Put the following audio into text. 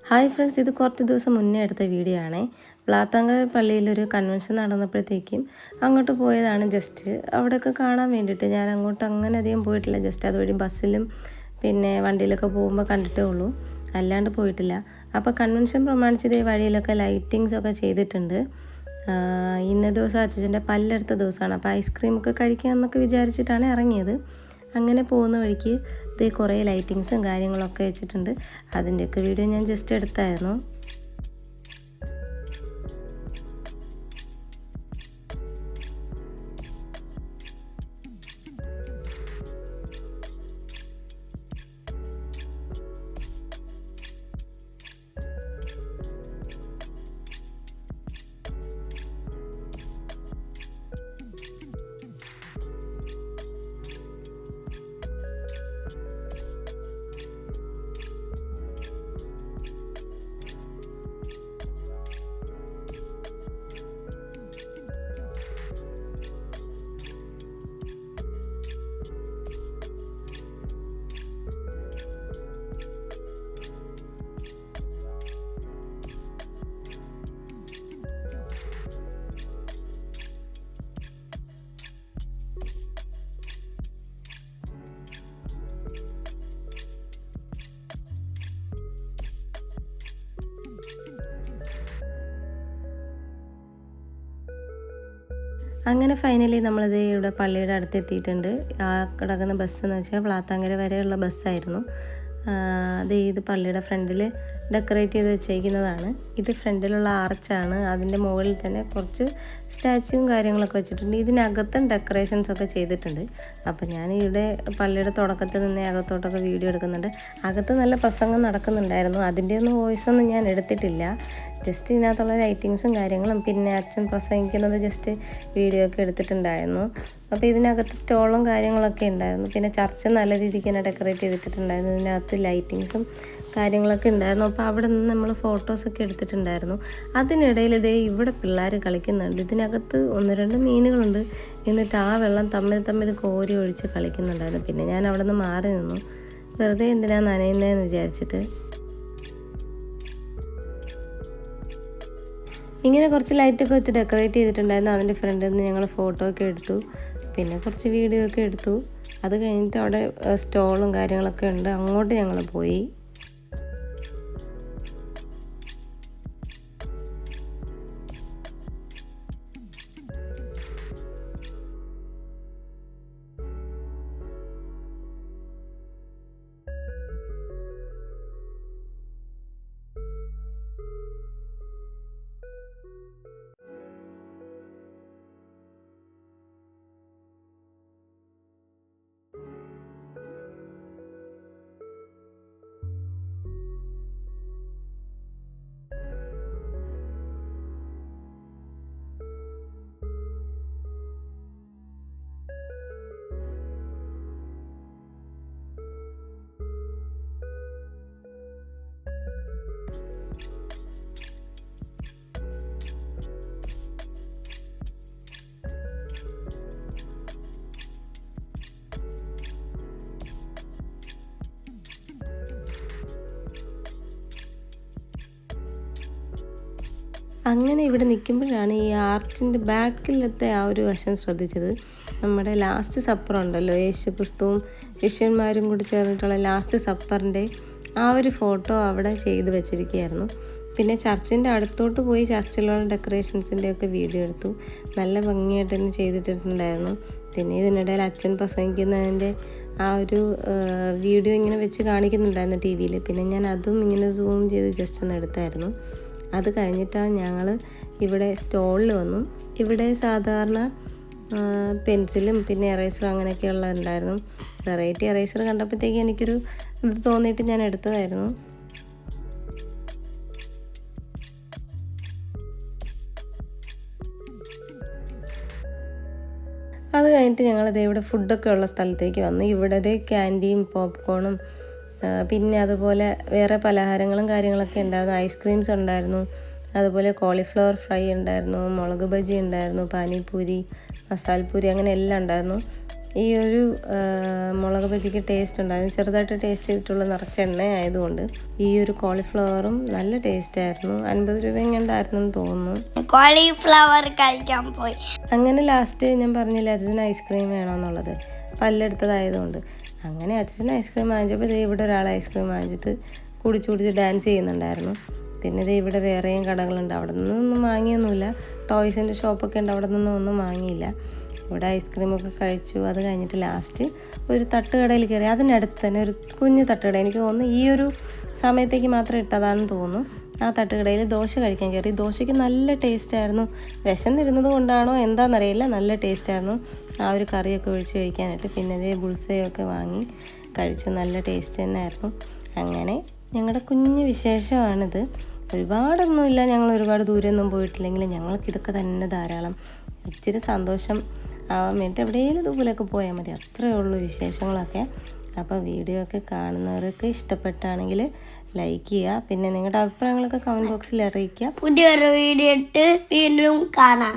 Hi friends, ഇത് കുറച്ച് ദിവസം മുന്നേ എടുത്ത വീഡിയോ ആണേ. പ്ലാത്താങ്കര പള്ളിയിലൊരു കൺവെൻഷൻ നടന്നപ്പോഴത്തേക്കും അങ്ങോട്ട് പോയതാണ്. ജസ്റ്റ് അവിടെയൊക്കെ കാണാൻ വേണ്ടിയിട്ട്. ഞാൻ അങ്ങോട്ട് അങ്ങനെ അധികം പോയിട്ടില്ല. ജസ്റ്റ് അതുവഴി ബസ്സിലും പിന്നെ വണ്ടിയിലൊക്കെ പോകുമ്പോൾ കണ്ടിട്ടേ ഉള്ളൂ, അല്ലാണ്ട് പോയിട്ടില്ല. അപ്പോൾ കൺവെൻഷൻ പ്രമാണിച്ച് ഇതേ വഴിയിലൊക്കെ ലൈറ്റിങ്സൊക്കെ ചെയ്തിട്ടുണ്ട്. ഇന്ന ദിവസം അച്ഛൻ്റെ പല്ലെടുത്ത ദിവസമാണ്. അപ്പോൾ ഐസ്ക്രീമൊക്കെ കഴിക്കാമെന്നൊക്കെ വിചാരിച്ചിട്ടാണ് ഇറങ്ങിയത്. അങ്ങനെ പോകുന്ന വഴിക്ക് ഇത് കുറേ ലൈറ്റിങ്സും കാര്യങ്ങളൊക്കെ വെച്ചിട്ടുണ്ട്. അതിൻ്റെയൊക്കെ വീഡിയോ ഞാൻ ജസ്റ്റ് എടുത്തായിരുന്നു. അങ്ങനെ ഫൈനലി നമ്മളിത് ഇവിടെ പള്ളിയുടെ അടുത്ത് എത്തിയിട്ടുണ്ട്. ആ കിടക്കുന്ന ബസ് എന്ന് വെച്ചാൽ പ്ലാത്താങ്കര വരെയുള്ള ബസ്സായിരുന്നു. ഇത് പള്ളിയുടെ ഫ്രണ്ടിൽ ഡെക്കറേറ്റ് ചെയ്ത് വെച്ചേക്കുന്നതാണ്. ഇത് ഫ്രണ്ടിലുള്ള ആർച്ചാണ്. അതിൻ്റെ മുകളിൽ തന്നെ കുറച്ച് സ്റ്റാച്ചുവും കാര്യങ്ങളൊക്കെ വെച്ചിട്ടുണ്ട്. ഇതിനകത്തും ഡെക്കറേഷൻസൊക്കെ ചെയ്തിട്ടുണ്ട്. അപ്പോൾ ഞാൻ ഇവിടെ പള്ളിയുടെ തുടക്കത്തിൽ നിന്ന് അകത്തോട്ടൊക്കെ വീഡിയോ എടുക്കുന്നുണ്ട്. അകത്ത് നല്ല പ്രസംഗം നടക്കുന്നുണ്ടായിരുന്നു. അതിൻ്റെ ഒന്നും വോയിസൊന്നും ഞാൻ എടുത്തിട്ടില്ല. ജസ്റ്റ് ഇതിനകത്തുള്ള ലൈറ്റിങ്സും കാര്യങ്ങളും പിന്നെ അച്ഛൻ പ്രസംഗിക്കുന്നത് ജസ്റ്റ് വീഡിയോ ഒക്കെ എടുത്തിട്ടുണ്ടായിരുന്നു. അപ്പോൾ ഇതിനകത്ത് സ്റ്റോളും കാര്യങ്ങളൊക്കെ ഉണ്ടായിരുന്നു. പിന്നെ ചർച്ച നല്ല രീതിക്ക് തന്നെ ഡെക്കറേറ്റ് ചെയ്തിട്ടുണ്ടായിരുന്നു. ഇതിനകത്ത് ലൈറ്റിങ്സും കാര്യങ്ങളൊക്കെ ഉണ്ടായിരുന്നു. അപ്പോൾ അവിടെ നിന്ന് നമ്മൾ ഫോട്ടോസൊക്കെ എടുത്തിട്ടുണ്ടായിരുന്നു. അതിനിടയിൽ ഇവിടെ പിള്ളേർ കളിക്കുന്നുണ്ട്. ഇതിനകത്ത് 1-2 മീനുകളുണ്ട്. എന്നിട്ട് ആ വെള്ളം തമ്മിൽ കോരി ഒഴിച്ച് കളിക്കുന്നുണ്ടായിരുന്നു. പിന്നെ ഞാൻ അവിടെ നിന്ന് മാറി നിന്നു, വെറുതെ എന്തിനാ നനയുന്നതെന്ന് വിചാരിച്ചിട്ട്. ഇങ്ങനെ കുറച്ച് ലൈറ്റൊക്കെ വെച്ച് ഡെക്കറേറ്റ് ചെയ്തിട്ടുണ്ടായിരുന്നു. അതിൻ്റെ ഫ്രണ്ടിൽ നിന്ന് ഞങ്ങൾ ഫോട്ടോ ഒക്കെ എടുത്തു, പിന്നെ കുറച്ച് വീഡിയോ ഒക്കെ എടുത്തു. അത് കഴിഞ്ഞിട്ട് അവിടെ സ്റ്റോളും കാര്യങ്ങളൊക്കെ ഉണ്ട്, അങ്ങോട്ട് ഞങ്ങൾ പോയി. അങ്ങനെ ഇവിടെ നിൽക്കുമ്പോഴാണ് ഈ ആർച്ചിൻ്റെ ബാക്കിലത്തെ ആ ഒരു വശം ശ്രദ്ധിച്ചത്. നമ്മുടെ ലാസ്റ്റ് സപ്പർ ഉണ്ടല്ലോ, യേശു ക്രിസ്തുവും ശിഷ്യന്മാരും കൂടി ചേർന്നിട്ടുള്ള ലാസ്റ്റ് സപ്പറിൻ്റെ ആ ഒരു ഫോട്ടോ അവിടെ ചെയ്ത് വെച്ചിരിക്കുകയായിരുന്നു. പിന്നെ ചർച്ചിൻ്റെ അടുത്തോട്ട് പോയി ചർച്ചിലുള്ള ഡെക്കറേഷൻസിൻ്റെ ഒക്കെ വീഡിയോ എടുത്തു. നല്ല ഭംഗിയായിട്ട് തന്നെ ചെയ്തിട്ടുണ്ടായിരുന്നു. പിന്നെ ഇതിനിടയിൽ അച്ഛൻ പ്രസംഗിക്കുന്നതിൻ്റെ ആ ഒരു വീഡിയോ ഇങ്ങനെ വെച്ച് കാണിക്കുന്നുണ്ടായിരുന്നു ടി വിയിൽ. പിന്നെ ഞാൻ അതും ഇങ്ങനെ സൂം ചെയ്ത് ജസ്റ്റ് ഒന്ന് എടുത്തായിരുന്നു. അത് കഴിഞ്ഞിട്ടാണ് ഞങ്ങൾ ഇവിടെ സ്റ്റോളിൽ വന്നു. ഇവിടെ സാധാരണ പെൻസിലും പിന്നെ എറേസറും അങ്ങനെയൊക്കെയുള്ള ഉണ്ടായിരുന്നു. വെറൈറ്റി എറേസർ കണ്ടപ്പോഴത്തേക്ക് എനിക്കൊരു ഇത് തോന്നിയിട്ട് ഞാൻ എടുത്തതായിരുന്നു. അത് കഴിഞ്ഞിട്ട് ഞങ്ങളിത് ഇവിടെ ഫുഡൊക്കെ ഉള്ള സ്ഥലത്തേക്ക് വന്നു. ഇവിടെ ക്യാൻറ്റീൻ, പോപ്കോണും പിന്നെ അതുപോലെ വേറെ പലഹാരങ്ങളും കാര്യങ്ങളൊക്കെ ഉണ്ടായിരുന്നു. ഐസ്ക്രീംസ് ഉണ്ടായിരുന്നു, അതുപോലെ കോളിഫ്ലവർ ഫ്രൈ ഉണ്ടായിരുന്നു, മുളക് ബജി ഉണ്ടായിരുന്നു, പാനിപൂരി, മസാലപ്പൂരി അങ്ങനെ എല്ലാം ഉണ്ടായിരുന്നു. ഈ ഒരു മുളക് ബജിക്ക് ടേസ്റ്റ് ഉണ്ട്. അതിന് ചെറുതായിട്ട് ടേസ്റ്റ് ചെയ്തിട്ടുള്ള നിറച്ച എണ്ണ ആയതുകൊണ്ട് ഈ ഒരു കോളിഫ്ലവറും നല്ല ടേസ്റ്റ് ആയിരുന്നു. 50 രൂപ എങ്ങാണ്ടായിരുന്നു തോന്നുന്നു. കോളിഫ്ലവർ കഴിക്കാൻ പോയി. അങ്ങനെ ലാസ്റ്റ് ഞാൻ പറഞ്ഞില്ല അച്ഛന് ഐസ്ക്രീം വേണമെന്നുള്ളത്, പല്ലെടുത്തതായതുകൊണ്ട്. അങ്ങനെ അച്ഛൻ ഐസ്ക്രീം വാങ്ങിച്ചപ്പോൾ ഇതേ ഇവിടെ ഒരാൾ ഐസ്ക്രീം വാങ്ങിച്ചിട്ട് കുടിച്ച് ഡാൻസ് ചെയ്യുന്നുണ്ടായിരുന്നു. പിന്നെ ഇത് ഇവിടെ വേറെയും കടകളുണ്ട്, അവിടെ നിന്നൊന്നും വാങ്ങിയൊന്നുമില്ല. ടോയ്സിൻ്റെ ഷോപ്പൊക്കെ ഉണ്ട്, അവിടെ നിന്നൊന്നും ഒന്നും വാങ്ങിയില്ല. ഇവിടെ ഐസ്ക്രീമൊക്കെ കഴിച്ചു. അത് കഴിഞ്ഞിട്ട് ലാസ്റ്റ് ഒരു തട്ടുകടയിൽ കയറി. അതിനടുത്ത് തന്നെ ഒരു കുഞ്ഞു തട്ടുകട, എനിക്ക് തോന്നുന്നു ഈ ഒരു സമയത്തേക്ക് മാത്രം ഇട്ടതാണെന്ന് തോന്നുന്നു. ആ തട്ടുകടയിൽ ദോശ കഴിക്കാൻ കയറി. ദോശയ്ക്ക് നല്ല ടേസ്റ്റായിരുന്നു. വിശന്നിരുന്നത് കൊണ്ടാണോ എന്താണെന്നറിയില്ല, നല്ല ടേസ്റ്റായിരുന്നു ആ ഒരു കറിയൊക്കെ ഒഴിച്ച് കഴിക്കാനായിട്ട്. പിന്നെ ഇതേ ബുൾസയൊക്കെ വാങ്ങി കഴിച്ചു, നല്ല ടേസ്റ്റ് തന്നെയായിരുന്നു. അങ്ങനെ ഞങ്ങളുടെ കുഞ്ഞു വിശേഷമാണിത്. ഒരുപാടൊന്നുമില്ല, ഞങ്ങൾ ഒരുപാട് ദൂരമൊന്നും പോയിട്ടില്ലെങ്കിലും ഞങ്ങൾക്കിതൊക്കെ തന്നെ ധാരാളം. ഇച്ചിരി സന്തോഷം ആവാൻ വേണ്ടിയിട്ട് എവിടെയെങ്കിലും ഇതുപോലെയൊക്കെ പോയാൽ മതി, അത്രയേ ഉള്ളൂ വിശേഷങ്ങളൊക്കെ. അപ്പോൾ വീഡിയോ ഒക്കെ കാണുന്നവരൊക്കെ ഇഷ്ടപ്പെട്ടാണെങ്കിൽ ലൈക്ക് ചെയ്യുക. പിന്നെ നിങ്ങളുടെ അഭിപ്രായങ്ങളൊക്കെ കമൻറ്റ് ബോക്സിൽ അറിയിക്കുക. പുതിയൊരു വീഡിയോ ഇട്ട് വീണ്ടും കാണാം.